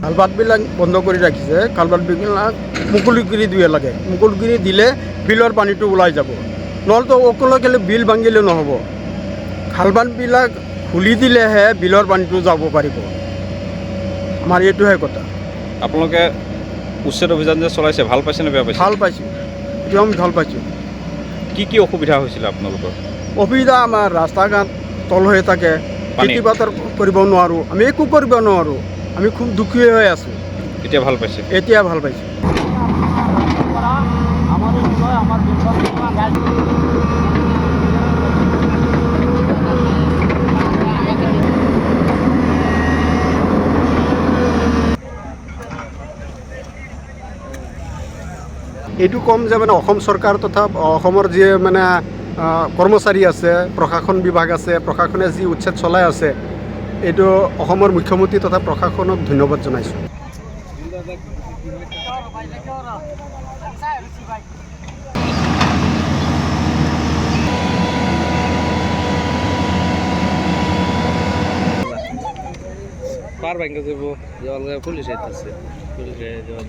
খালবাটবিলাক বন্ধ কৰি ৰাখিছে। খালবাটবিলাক মুকলি কৰি দিব লাগে। মুকলি কৰি দিলে বিলৰ পানীটো ওলাই যাব। নহ'লেতো অকলে গ'লে বিল ভাঙিলে নহ'ব। খালবাটবিলাক খুলি দিলেহে বিলৰ পানীটো যাব পাৰিব। আমাৰ এইটোহে কথা। আপোনালোকে উচ্ছেদ অভিযান যে চলাইছে ভাল পাইছে নে বেয়া পাইছে? ভাল পাইছোঁ, একদম ভাল পাইছোঁ। কি অসুবিধা হৈছিলে আপোনালোকৰ? অসুবিধা আমাৰ ৰাস্তা ঘাট তল হৈ থাকে, খেতি পথাৰ কৰিব নোৱাৰোঁ, আমি একো কৰিব নোৱাৰোঁ। আমি খুব দুখী হৈ আছোঁ। এতিয়া ভাল পাইছে? এতিয়া ভাল পাইছোঁ। এইটো ক'ম যে মানে অসম চৰকাৰ তথা অসমৰ যি মানে কৰ্মচাৰী আছে, প্ৰশাসন বিভাগ আছে, প্ৰশাসনে যি উচ্ছেদ চলাই আছে, এইটো অসমৰ মুখ্যমন্ত্ৰী তথা প্ৰশাসনক ধন্যবাদ জনাইছোঁ। পার ব্যাংকে যাব জল পুলিশ আইতেছে পুলিশে জল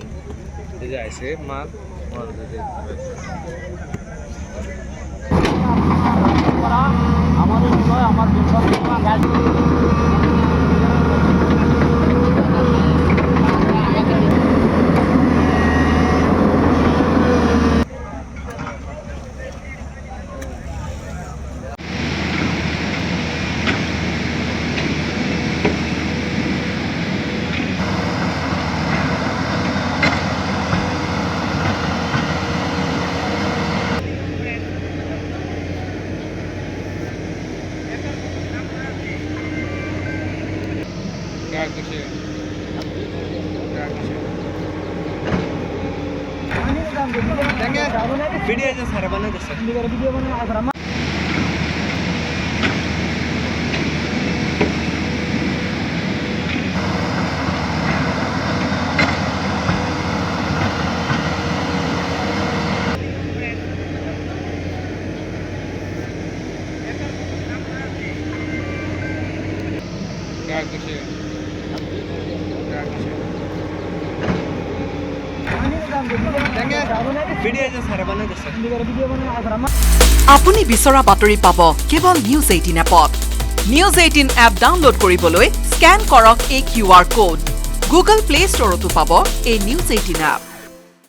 এই যে আইছে মার আপুনি বিচৰা বাতৰি পাব কেৱল নিউজ 18 এপত। নিউজ 18 এপ ডাউনলোড কৰিবলৈ স্কেন কৰক এই QR কোড। গুগল প্লে ষ্টৰতো পাব এই নিউজ 18 এপ।